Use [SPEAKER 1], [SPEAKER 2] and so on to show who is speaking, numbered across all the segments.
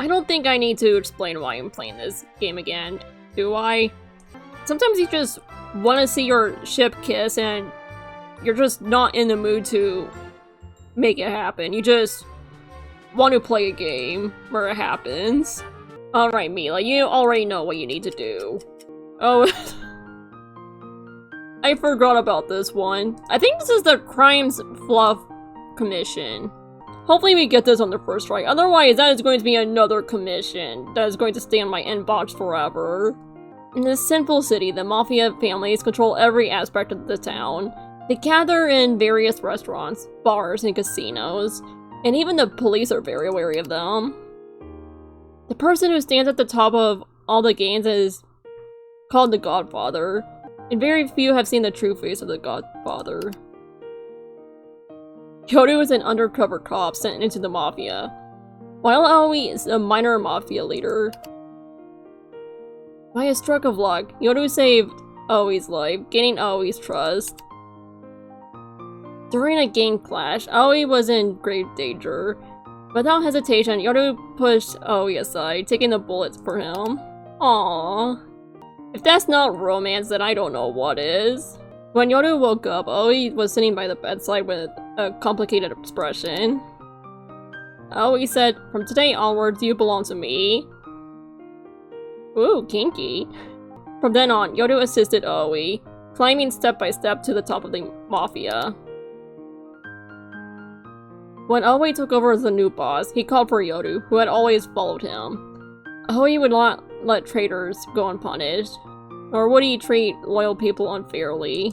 [SPEAKER 1] I don't think I need to explain why I'm playing this game again, do I? Sometimes you just want to see your ship kiss and you're just not in the mood to make it happen. You just want to play a game where it happens. Alright, Mila, you already know what you need to do. Oh, I forgot about this one. I think this is the Crimes Fluff Commission. Hopefully we get this on the first try, otherwise that is going to be another commission that is going to stay in my inbox forever. In this sinful city, the Mafia families control every aspect of the town. They gather in various restaurants, bars, and casinos, and even the police are very wary of them. The person who stands at the top of all the games is called the Godfather, and very few have seen the true face of the Godfather. Yoru is an undercover cop sent into the Mafia, while Aoi is a minor Mafia leader. By a stroke of luck, Yoru saved Aoi's life, gaining Aoi's trust. During a gang clash, Aoi was in grave danger. Without hesitation, Yoru pushed Aoi aside, taking the bullets for him. Aww. If that's not romance, then I don't know what is. When Yoru woke up, Aoi was sitting by the bedside with a complicated expression. Aoi said, "From today onwards, you belong to me." Ooh, kinky. From then on, Yoru assisted Aoi, climbing step by step to the top of the Mafia. When Aoi took over as the new boss, he called for Yoru, who had always followed him. Aoi would not let traitors go unpunished, nor would he treat loyal people unfairly.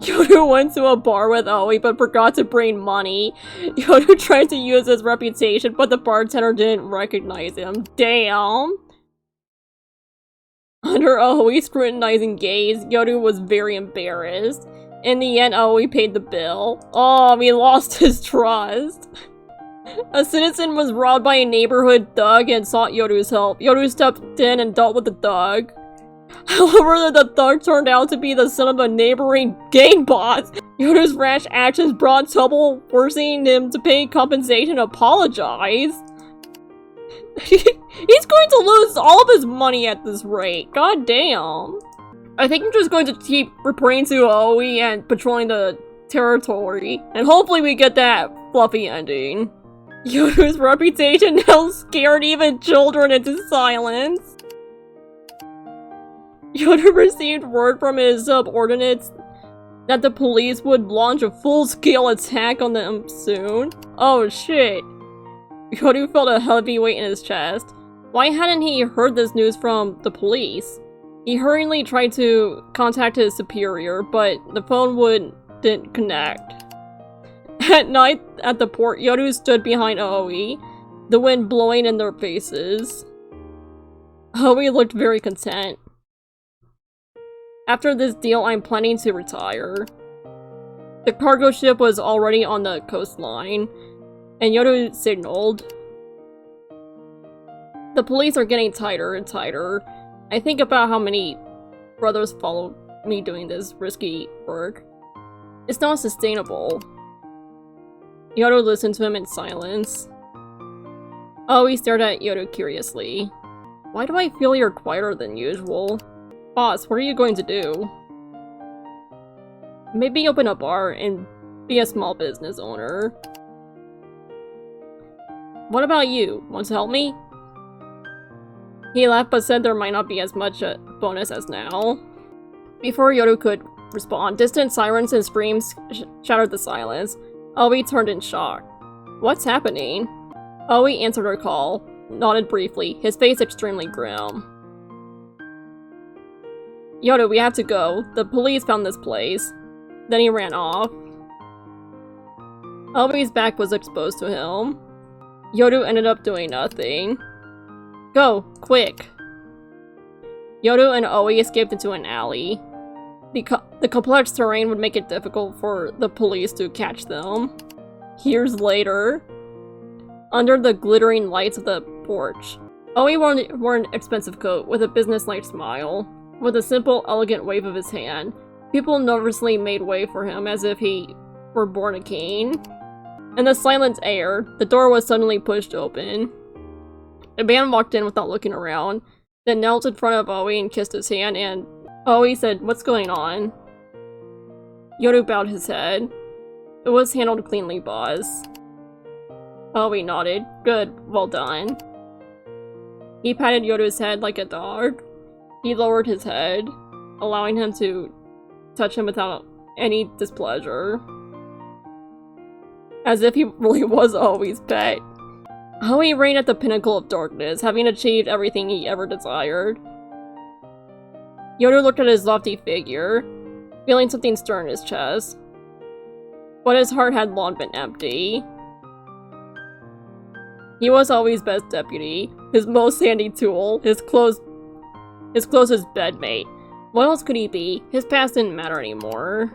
[SPEAKER 1] Yoru went to a bar with Aoi but forgot to bring money. Yoru tried to use his reputation, but the bartender didn't recognize him. Damn! Under Aoi's scrutinizing gaze, Yoru was very embarrassed. In the end, Aoi paid the bill. Oh, he lost his trust. A citizen was robbed by a neighborhood thug and sought Yoru's help. Yoru stepped in and dealt with the thug. However, the thug turned out to be the son of a neighboring gang boss. Yoru's rash actions brought trouble, forcing him to pay compensation and apologize. He's going to lose all of his money at this rate. God damn. I think I'm just going to keep reporting to Aoi and patrolling the territory, and hopefully we get that fluffy ending. Yoru's reputation now scared even children into silence. Yoru received word from his subordinates that the police would launch a full-scale attack on them soon. Oh shit. Yoru felt a heavy weight in his chest. Why hadn't he heard this news from the police? He hurriedly tried to contact his superior, but the phone didn't connect. At night, at the port, Yoru stood behind Aoi, the wind blowing in their faces. Aoi looked very content. After this deal, I'm planning to retire. The cargo ship was already on the coastline, and Yoru signaled. The police are getting tighter and tighter. I think about how many brothers follow me doing this risky work. It's not sustainable. Yoru listened to him in silence. Aoi stared at Yoru curiously. Why do I feel you're quieter than usual? Boss, what are you going to do? Maybe open a bar and be a small business owner. What about you? Want to help me? He laughed but said there might not be as much a bonus as now. Before Yoru could respond, distant sirens and screams shattered the silence. Aoi turned in shock. What's happening? Aoi answered her call, nodded briefly, his face extremely grim. Yoru, we have to go. The police found this place. Then he ran off. Aoi's back was exposed to him. Yoru ended up doing nothing. Go, quick! Yoru and Aoi escaped into an alley. The complex terrain would make it difficult for the police to catch them. Years later, under the glittering lights of the porch, Aoi wore an expensive coat with a business-like smile. With a simple, elegant wave of his hand, people nervously made way for him as if he were born a king. In the silent air, the door was suddenly pushed open. The man walked in without looking around, then knelt in front of Aoi and kissed his hand, and Aoi said, "What's going on?" Yoru bowed his head. "It was handled cleanly, boss." Aoi nodded. "Good, well done." He patted Yoru's head like a dog. He lowered his head, allowing him to touch him without any displeasure. As if he really was Aoi's pet. Aoi reigned at the pinnacle of darkness, having achieved everything he ever desired. Yoru looked at his lofty figure, feeling something stir in his chest. But his heart had long been empty. He was Aoi's best deputy, his most handy tool, his closest bedmate. What else could he be? His past didn't matter anymore.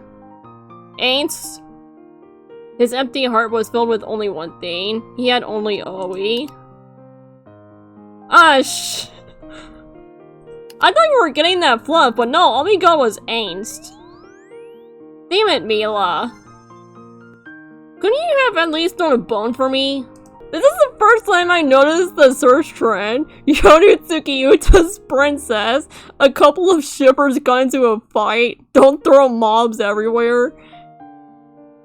[SPEAKER 1] Ain't. His empty heart was filled with only one thing. He had only Aoi. I thought you were getting that fluff, but no, all we got was angst. Damn it, Mila. Couldn't you have at least thrown a bone for me? This is the first time I noticed the search trend. Yoru Tsukiyuta's princess. A couple of shippers got into a fight. Don't throw mobs everywhere.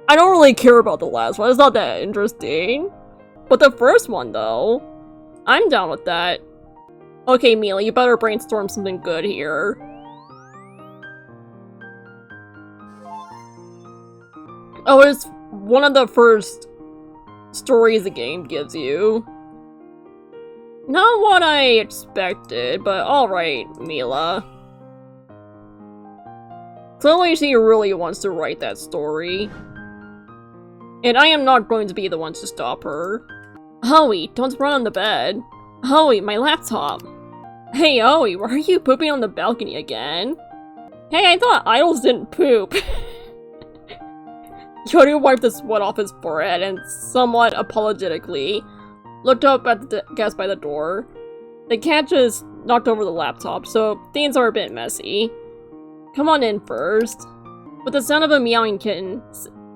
[SPEAKER 1] I don't really care about the last one. It's not that interesting. But the first one, though, I'm down with that. Okay, Mila, you better brainstorm something good here. Oh, it's one of the first stories the game gives you. Not what I expected, but alright, Mila. Clearly she really wants to write that story. And I am not going to be the one to stop her. Aoi, don't run on the bed. Aoi, my laptop. Hey Aoi, why are you pooping on the balcony again? Hey, I thought idols didn't poop. Yoru wiped the sweat off his forehead and, somewhat apologetically, looked up at the guest by the door. The cat just knocked over the laptop, so things are a bit messy. Come on in first. With the sound of a meowing kitten,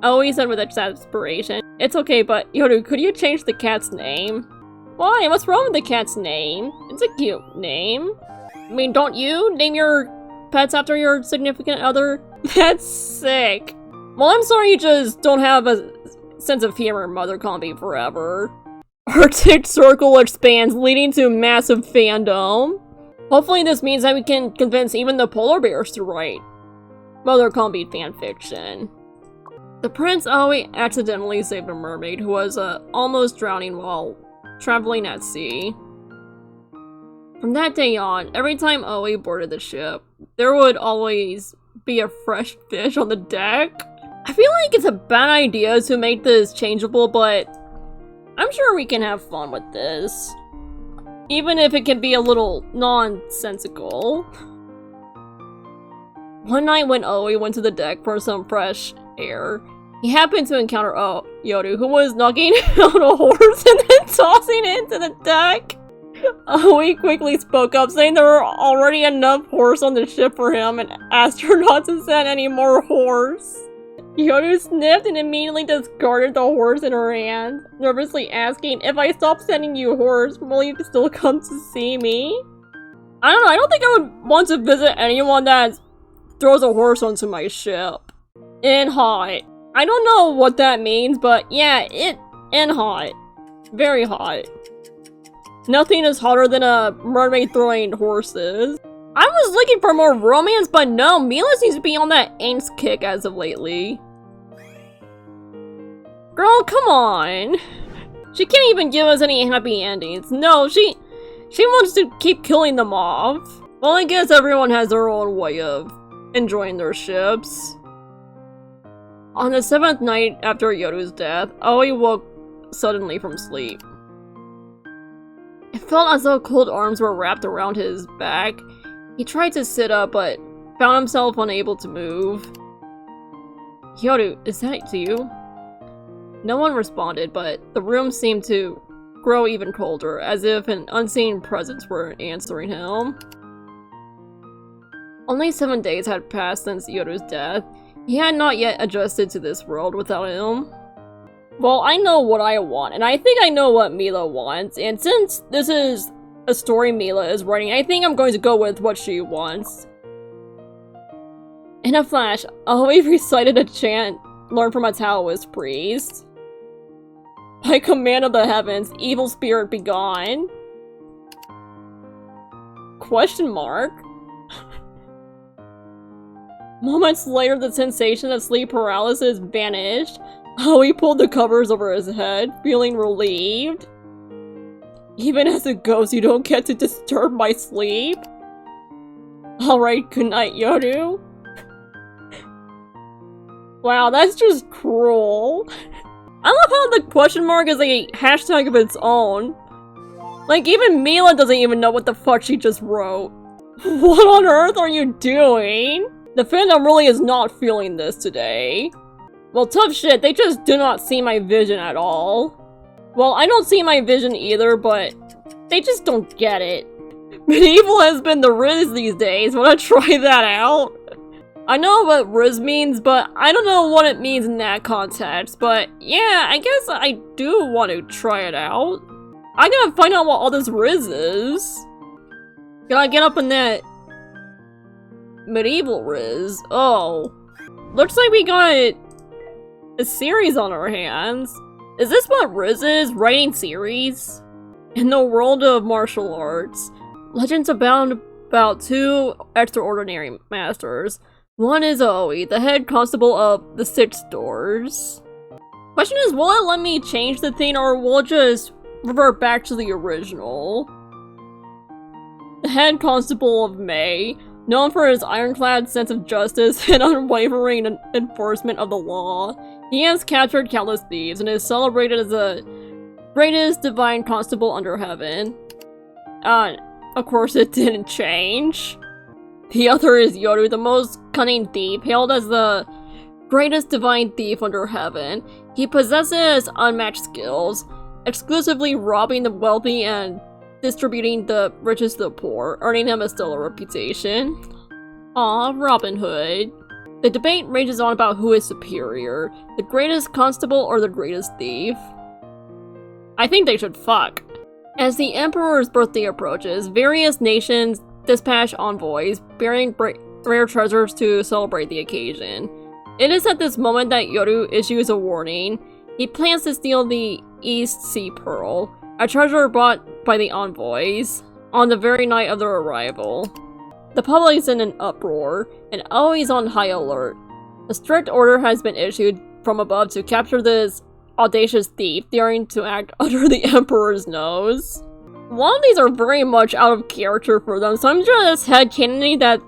[SPEAKER 1] Aoi said with exasperation, "It's okay, but Yoru, could you change the cat's name?" Why? What's wrong with the cat's name? It's a cute name. I mean, don't you name your pets after your significant other? That's sick. Well, I'm sorry you just don't have a sense of humor, Mother Combi forever. Arctic Circle expands, leading to massive fandom. Hopefully this means that we can convince even the polar bears to write Mother Combi fanfiction. The Prince Aoi accidentally saved a mermaid who was almost drowning while traveling at sea. From that day on, every time Aoi boarded the ship, there would always be a fresh fish on the deck. I feel like it's a bad idea to make this changeable, but I'm sure we can have fun with this. Even if it can be a little nonsensical. One night when Aoi went to the deck for some fresh air, he happened to encounter Yoru, who was knocking out a horse and then tossing it into the deck. Aoi quickly spoke up, saying there were already enough horse on the ship for him and asked her not to send any more horse. Yoru sniffed and immediately discarded the horse in her hand, nervously asking, "If I stop sending you horse, will you still come to see me?" I don't know, I don't think I would want to visit anyone that throws a horse onto my ship. In hot. I don't know what that means, but yeah, in hot. Very hot. Nothing is hotter than a mermaid throwing horses. I was looking for more romance, but no, Mila seems to be on that angst kick as of lately. Girl, come on. She can't even give us any happy endings. No, she wants to keep killing them off. Well, I guess everyone has their own way of enjoying their ships. On the 7th night after Yoru's death, Aoi woke suddenly from sleep. It felt as though cold arms were wrapped around his back. He tried to sit up, but found himself unable to move. Yoru, is that you? No one responded, but the room seemed to grow even colder, as if an unseen presence were answering him. Only 7 days had passed since Yoru's death. He had not yet adjusted to this world without him. Well, I know what I want, and I think I know what Mila wants, and since this is a story Mila is writing, I think I'm going to go with what she wants. In a flash, Aoi recited a chant learned from a Taoist priest. By command of the heavens, evil spirit be gone. Question mark? Moments later, the sensation of sleep paralysis vanished. Aoi pulled the covers over his head, feeling relieved. Even as a ghost, you don't get to disturb my sleep. Alright, good night, Yoru. Wow, that's just cruel. I love how the question mark is a hashtag of its own. Like, even Mila doesn't even know what the fuck she just wrote. What on earth are you doing? The fandom really is not feeling this today. Well, tough shit, they just do not see my vision at all. Well, I don't see my vision either, but they just don't get it. Medieval has been the Riz these days. Wanna try that out? I know what Riz means, but I don't know what it means in that context. But yeah, I guess I do want to try it out. I gotta find out what all this Riz is. Gotta get up in that medieval Riz. Oh. Looks like we got a series on our hands. Is this what Riz is? Writing series? In the world of martial arts, legends abound about two extraordinary masters. One is Aoi, the head constable of the 6 doors. Question is, will it let me change the thing or will it just revert back to the original? The head constable of May, known for his ironclad sense of justice and unwavering enforcement of the law, he has captured countless thieves and is celebrated as the greatest divine constable under heaven. Of course it didn't change. The other is Yoru, the most cunning thief, hailed as the greatest divine thief under heaven. He possesses unmatched skills, exclusively robbing the wealthy and distributing the riches to the poor, earning him a stellar reputation. Aw, Robin Hood. The debate rages on about who is superior, the greatest constable or the greatest thief. I think they should fuck. As the Emperor's birthday approaches, various nations dispatch envoys, bearing rare treasures to celebrate the occasion. It is at this moment that Yoru issues a warning. He plans to steal the East Sea Pearl, a treasure brought by the envoys, on the very night of their arrival. The public is in an uproar, and always on high alert. A strict order has been issued from above to capture this audacious thief, daring to act under the Emperor's nose. A lot of these are very much out of character for them, so I'm just headcanoning that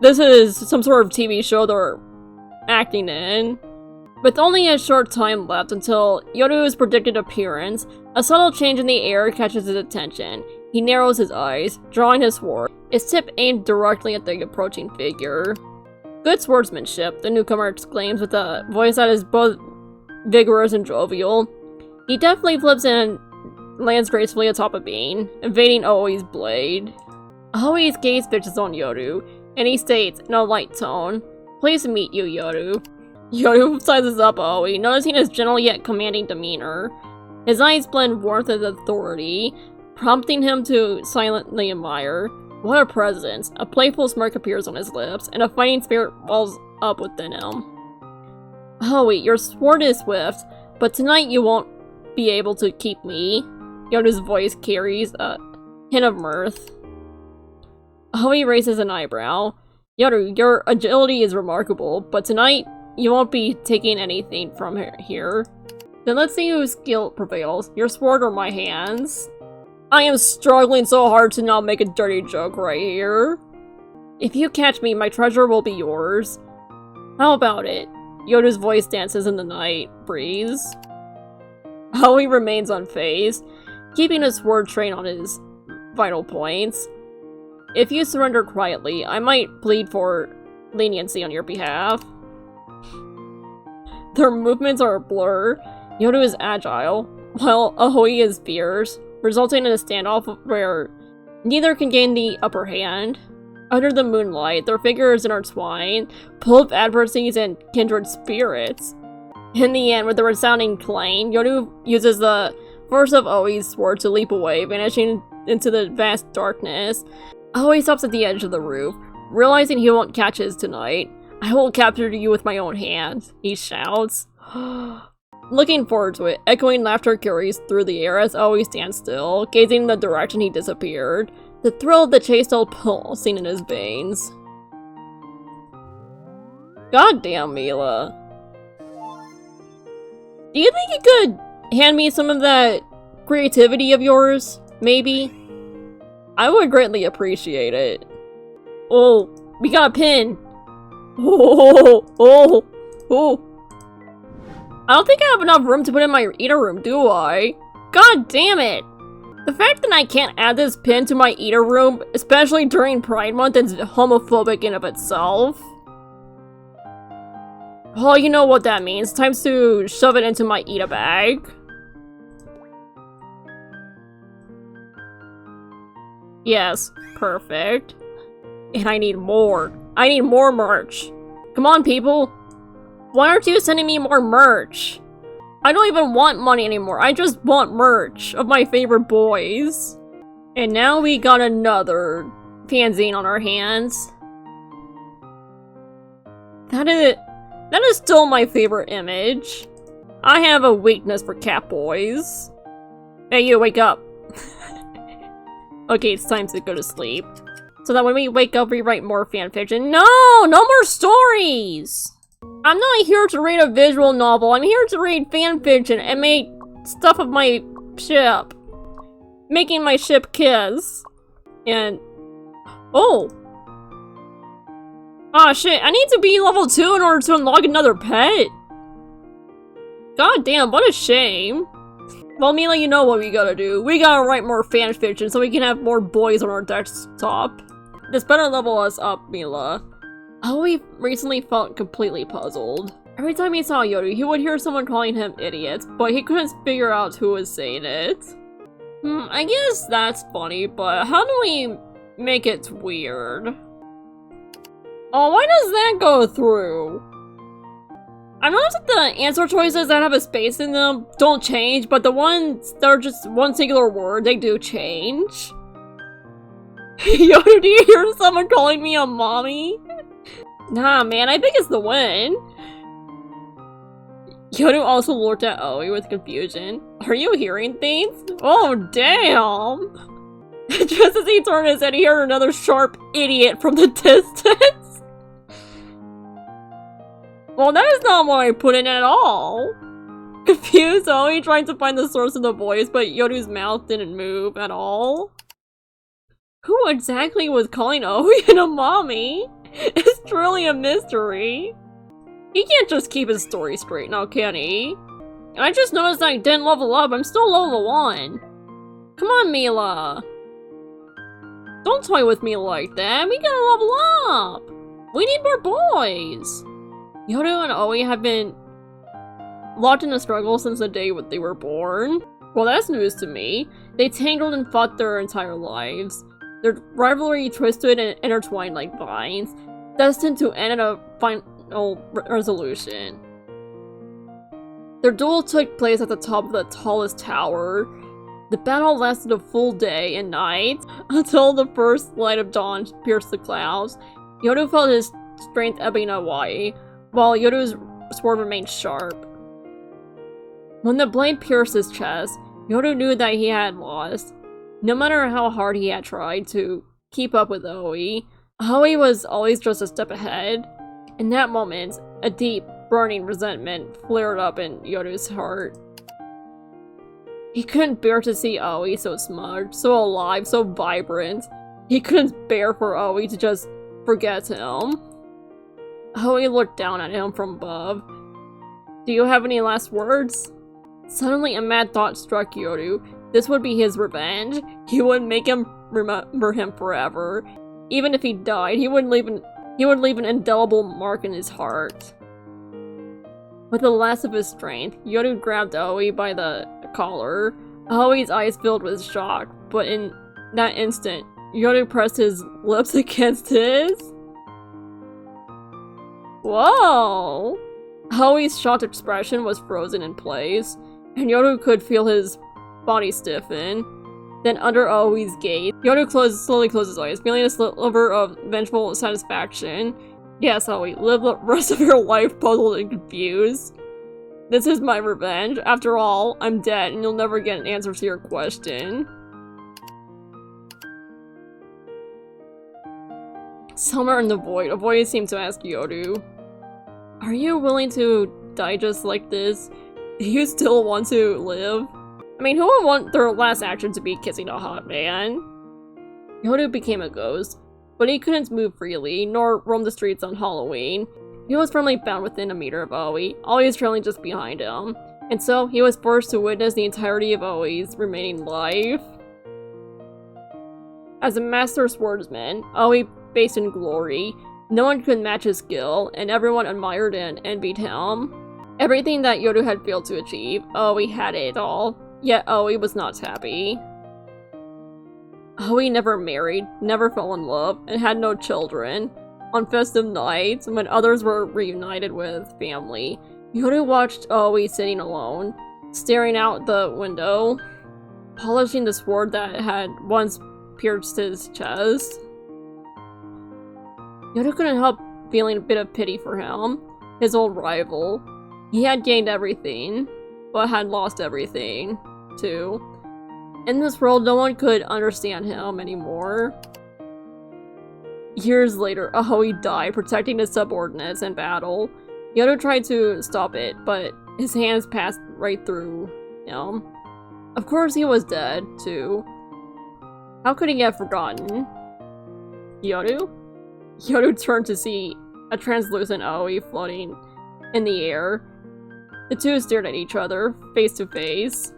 [SPEAKER 1] this is some sort of TV show they're acting in. With only a short time left until Yoru's predicted appearance, a subtle change in the air catches his attention. He narrows his eyes, drawing his sword, its tip aimed directly at the approaching figure. Good swordsmanship, the newcomer exclaims with a voice that is both vigorous and jovial. He deftly flips and lands gracefully atop a beam, evading Aoi's blade. Aoi's gaze fixes on Yoru, and he states, in a light tone, "Pleased to meet you, Yoru." Yoru sizes up Aoi, noticing his gentle yet commanding demeanor. His eyes blend warmth with authority, prompting him to silently admire. What a presence! A playful smirk appears on his lips, and a fighting spirit wells up within him. Aoi, your sword is swift, but tonight you won't be able to keep me. Yoru's voice carries a hint of mirth. Aoi raises an eyebrow. Yoru, your agility is remarkable, but tonight you won't be taking anything from here. Then let's see whose skill prevails, your sword or my hands. I am struggling so hard to not make a dirty joke right here. If you catch me, my treasure will be yours. How about it? Yoru's voice dances in the night breeze. Aoi remains unfazed, keeping his sword trained on his vital points. If you surrender quietly, I might plead for leniency on your behalf. Their movements are a blur. Yoru is agile, while Aoi is fierce, resulting in a standoff where neither can gain the upper hand. Under the moonlight, their figures intertwine, full of adversities and kindred spirits. In the end, with the resounding clang, Yoru uses the force of Oi's sword to leap away, vanishing into the vast darkness. Oi stops at the edge of the roof, realizing he won't catch his tonight. I will capture you with my own hands, he shouts. Looking forward to it, echoing laughter carries through the air as Oi stands still, gazing in the direction he disappeared. The thrill of the chase still pulsing in his veins. Goddamn, Mila. Do you think you could hand me some of that creativity of yours? Maybe? I would greatly appreciate it. Oh, we got a pin. Oh. I don't think I have enough room to put in my eater room, do I? God damn it! The fact that I can't add this pin to my eater room, especially during Pride Month, is homophobic in of itself. Oh, you know what that means. Time to shove it into my eat-a bag. Yes, perfect. And I need more. I need more merch. Come on, people. Why aren't you sending me more merch? I don't even want money anymore. I just want merch of my favorite boys. And now we got another fanzine on our hands. That is still my favorite image. I have a weakness for cat boys. Hey, you, wake up. Okay, it's time to go to sleep. So that when we wake up, we write more fanfiction. No! No more stories! I'm not here to read a visual novel. I'm here to read fanfiction and make stuff of my ship. Making my ship kiss. And... oh! Ah, shit, I need to be level 2 in order to unlock another pet. God damn, what a shame. Well, Mila, you know what we gotta do. We gotta write more fanfiction so we can have more boys on our desktop. This better level us up, Mila. Aoi recently felt completely puzzled. Every time he saw Yoru, he would hear someone calling him idiots, but he couldn't figure out who was saying it. I guess that's funny, but how do we make it weird? Oh, why does that go through? I noticed that the answer choices that have a space in them don't change, but the ones that are just one singular word, they do change. Yoru, do you hear someone calling me a mommy? Nah, man, I think it's the one. Yoru also looked at Oi with confusion. Are you hearing things? Oh, damn! Just as he turned his head, he heard another sharp idiot from the distance. Well, that is not what I put in at all. Confused, Oi tried to find the source of the voice, but Yoru's mouth didn't move at all. Who exactly was calling Oi a mommy? It's truly a mystery. He can't just keep his story straight now, can he? And I just noticed I didn't level up. I'm still level 1. Come on, Mila. Don't toy with me like that. We gotta level up. We need more boys. Yoru and Oi have been locked in a struggle since the day they were born. Well, that's news to me. They tangled and fought their entire lives. Their rivalry twisted and intertwined like vines, destined to end in a final resolution. Their duel took place at the top of the tallest tower. The battle lasted a full day and night, until the first light of dawn pierced the clouds. Yoru felt his strength ebbing away, while Yoru's sword remained sharp. When the blade pierced his chest, Yoru knew that he had lost. No matter how hard he had tried to keep up with Oi was always just a step ahead. In that moment, a deep, burning resentment flared up in Yoru's heart. He couldn't bear to see Oi so smug, so alive, so vibrant. He couldn't bear for Oi to just forget him. Oi looked down at him from above. Do you have any last words? Suddenly a mad thought struck Yoru. This would be his revenge. He would make him remember him forever. Even if he died, he would leave an indelible mark in his heart. With the last of his strength, Yoru grabbed Oi by the collar. Oi's eyes filled with shock, but in that instant, Yoru pressed his lips against his. Whoa! Aoi's shocked expression was frozen in place, and Yoru could feel his body stiffen. Then under Aoi's gaze, Yoru slowly closed his eyes, feeling a sliver of vengeful satisfaction. Yes, Aoi, live the rest of your life puzzled and confused. This is my revenge. After all, I'm dead, and you'll never get an answer to your question. Somewhere in the void, a voice seemed to ask Yoru, "Are you willing to die just like this? Do you still want to live?" I mean, who would want their last action to be kissing a hot man? Yoru became a ghost, but he couldn't move freely, nor roam the streets on Halloween. He was firmly bound within a meter of Aoi, always trailing just behind him, and so he was forced to witness the entirety of Aoi's remaining life. As a master swordsman, Aoi faced in glory. No one could match his skill, and everyone admired and envied him. Everything that Yoru had failed to achieve, Aoi had it all, yet Aoi was not happy. Aoi never married, never fell in love, and had no children. On festive nights, when others were reunited with family, Yoru watched Aoi sitting alone, staring out the window, polishing the sword that had once pierced his chest. Yoru couldn't help feeling a bit of pity for him, his old rival. He had gained everything, but had lost everything, too. In this world, no one could understand him anymore. Years later, Aoi died, protecting his subordinates in battle. Yoru tried to stop it, but his hands passed right through him. Of course he was dead, too. How could he have forgotten? Yoru? Yoru turned to see a translucent Aoi floating in the air. The two stared at each other, face to face.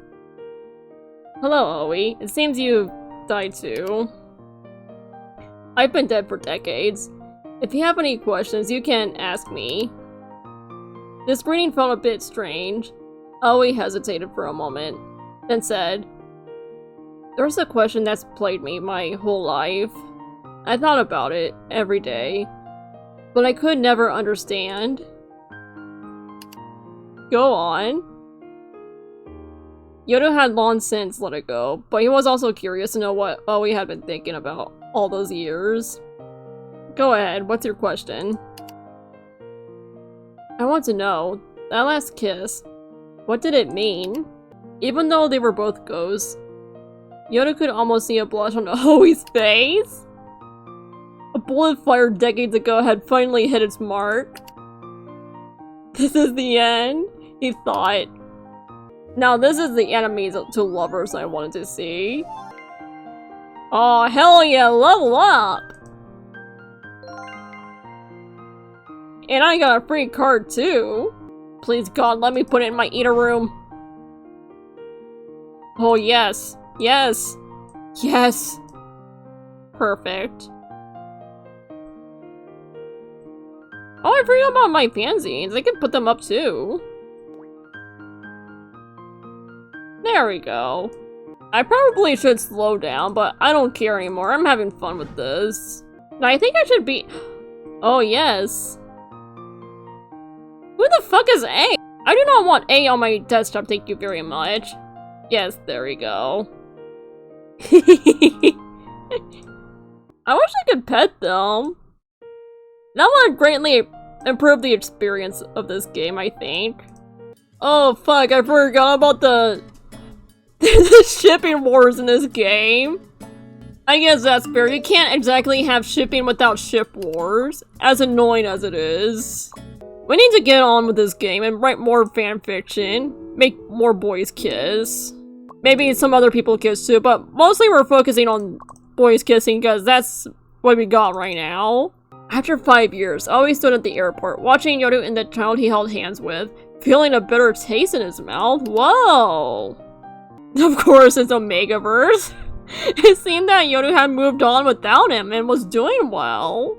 [SPEAKER 1] Hello, Aoi. It seems you've died too. I've been dead for decades. If you have any questions, you can ask me. This greeting felt a bit strange. Aoi hesitated for a moment, then said, "There's a question that's plagued me my whole life. I thought about it every day, but I could never understand." Go on. Yoru had long since let it go, but he was also curious to know what Aoi had been thinking about all those years. Go ahead, what's your question? I want to know, that last kiss, what did it mean? Even though they were both ghosts, Yoru could almost see a blush on Aoi's face. A bullet fired decades ago had finally hit its mark. This is the end, he thought. Now this is the enemies to lovers I wanted to see. Oh hell yeah, level up! And I got a free card too. Please God, let me put it in my eater room. Oh yes, yes, yes. Perfect. Oh, I forgot about my fanzines. I can put them up too. There we go. I probably should slow down, but I don't care anymore. I'm having fun with this. And I think I should be... Oh, yes. Who the fuck is A? I do not want A on my desktop, thank you very much. Yes, there we go. I wish I could pet them. That would greatly improve the experience of this game, I think. Oh fuck, I forgot about the shipping wars in this game. I guess that's fair. You can't exactly have shipping without ship wars, as annoying as it is. We need to get on with this game and write more fanfiction, make more boys kiss. Maybe some other people kiss too, but mostly we're focusing on boys kissing because that's what we got right now. After 5 years, Aoi stood at the airport, watching Yoru and the child he held hands with, feeling a bitter taste in his mouth. Whoa! Of course, it's Omegaverse. It seemed that Yoru had moved on without him and was doing well.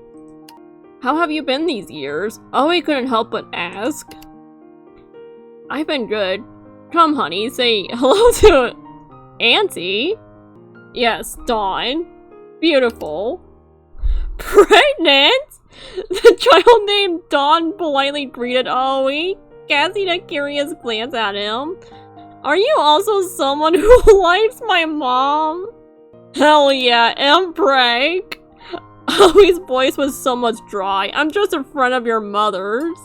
[SPEAKER 1] How have you been these years? Aoi couldn't help but ask. I've been good. Come, honey, say hello to Auntie. Yes, Dawn. Beautiful. Pregnant? The child named Dawn politely greeted Aoi. casting a curious glance at him. Are you also someone who likes my mom? Hell yeah, and prank. Owi's voice was somewhat dry. I'm just a friend of your mother's.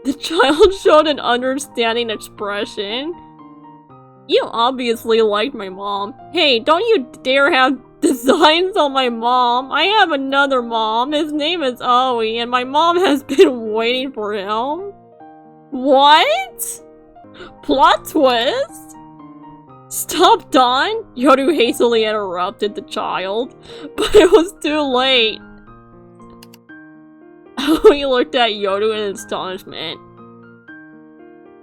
[SPEAKER 1] The child showed an understanding expression. You obviously liked my mom. Hey, don't you dare have designs on my mom. I have another mom. His name is Owi, and my mom has been waiting for him. What? Plot twist? Stop, Don! Yoru hastily interrupted the child, but it was too late. Owi looked at Yoru in astonishment,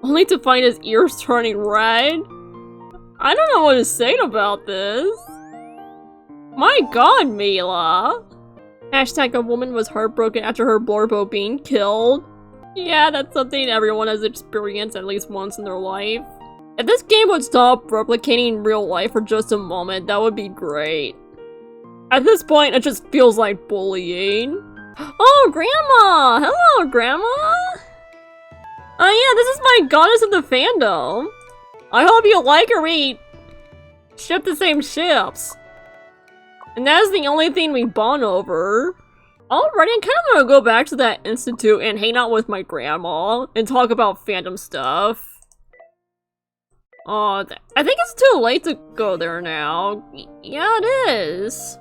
[SPEAKER 1] only to find his ears turning red. I don't know what to say about this. My god, Mila! Hashtag a woman was heartbroken after her Blorbo being killed. Yeah, that's something everyone has experienced at least once in their life. If this game would stop replicating real life for just a moment, that would be great. At this point, it just feels like bullying. Oh, Grandma! Hello, Grandma! Oh yeah, this is my goddess of the fandom. I hope you like her. We ship the same ships. And that is the only thing we bond over. Alrighty, I kind of want to go back to that institute and hang out with my grandma and talk about fandom stuff. Oh, I think it's too late to go there now. Yeah, it is.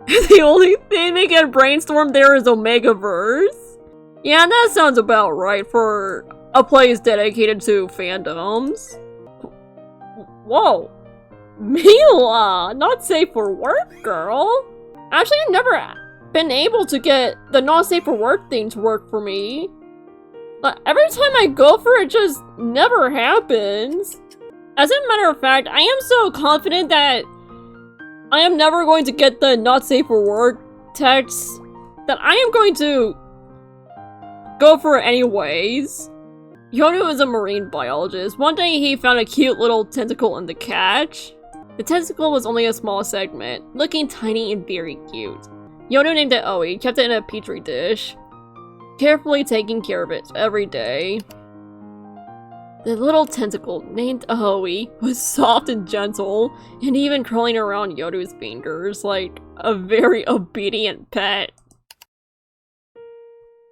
[SPEAKER 1] The only thing they can brainstorm there is Omegaverse. Yeah, that sounds about right for a place dedicated to fandoms. Whoa. Mila! Not safe for work, girl! Actually, I've never been able to get the not safe for work thing to work for me. But every time I go for it, it just never happens. As a matter of fact, I am so confident that I am never going to get the not safe for work text that I am going to go for it anyways. Yoru is a marine biologist. One day he found a cute little tentacle in the catch. The tentacle was only a small segment, looking tiny and very cute. Yoru named it Owi, kept it in a petri dish, carefully taking care of it every day. The little tentacle, named Owi, was soft and gentle, and even crawling around Yoru's fingers like a very obedient pet.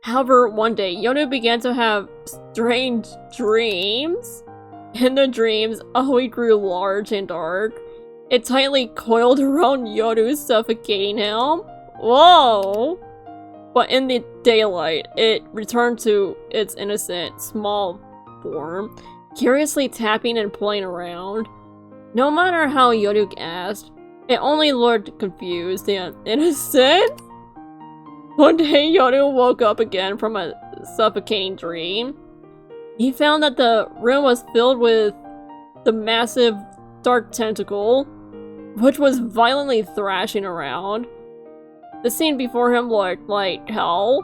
[SPEAKER 1] However, one day, Yoru began to have strange dreams. In the dreams, Owi grew large and dark. It tightly coiled around Yoru, suffocating him. Whoa! But in the daylight, it returned to its innocent, small form, curiously tapping and playing around. No matter how Yoru asked, it only looked confused and innocent. One day, Yoru woke up again from a suffocating dream. He found that the room was filled with the massive dark tentacle, which was violently thrashing around. The scene before him looked like hell.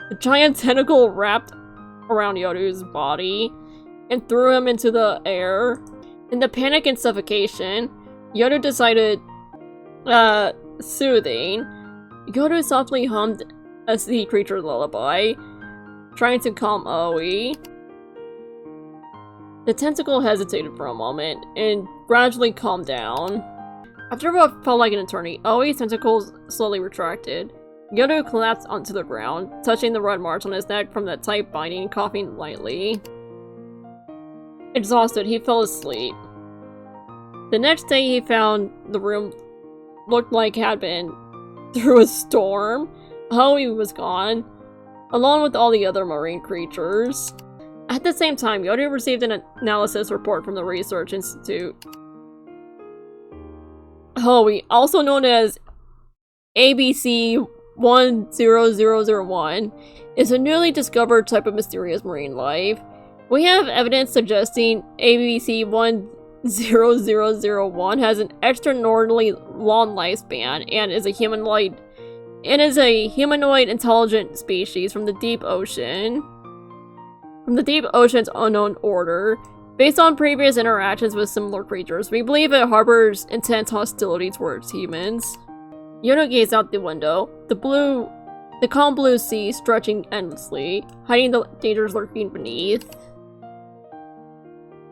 [SPEAKER 1] The giant tentacle wrapped around Yoru's body and threw him into the air. In the panic and suffocation, Yoru decided, soothing. Yoru softly hummed a sea creature lullaby, trying to calm Owi. The tentacle hesitated for a moment and gradually calmed down. After what felt like an eternity, Owi's tentacles slowly retracted. Yoru collapsed onto the ground, touching the red marks on his neck from that tight binding and coughing lightly. Exhausted, he fell asleep. The next day he found the room looked like it had been through a storm. Owi was gone, along with all the other marine creatures. At the same time, Yoru received an analysis report from the Research Institute. Owi, also known as ABC 10001, is a newly discovered type of mysterious marine life. We have evidence suggesting ABC 10001 has an extraordinarily long lifespan and is a humanoid intelligent species from the deep ocean. From the deep ocean's unknown order. Based on previous interactions with similar creatures, we believe it harbors intense hostility towards humans. Yoru gazed out the window. The blue The calm blue sea stretching endlessly, hiding the dangers lurking beneath.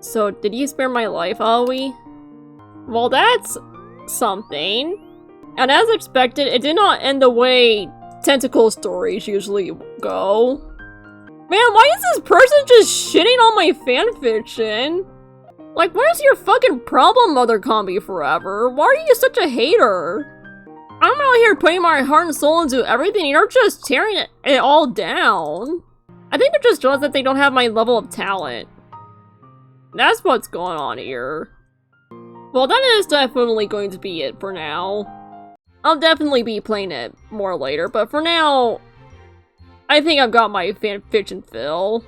[SPEAKER 1] So, did you spare my life, Aoi? Well, that's something. And as expected, it did not end the way tentacle stories usually go. Man, why is this person just shitting on my fanfiction? Like, what is your fucking problem, Mother Combi Forever? Why are you such a hater? I'm out here putting my heart and soul into everything and you're just tearing it all down. I think they're just jealous that they don't have my level of talent. That's what's going on here. Well, that is definitely going to be it for now. I'll definitely be playing it more later, but for now, I think I've got my fanfiction fill.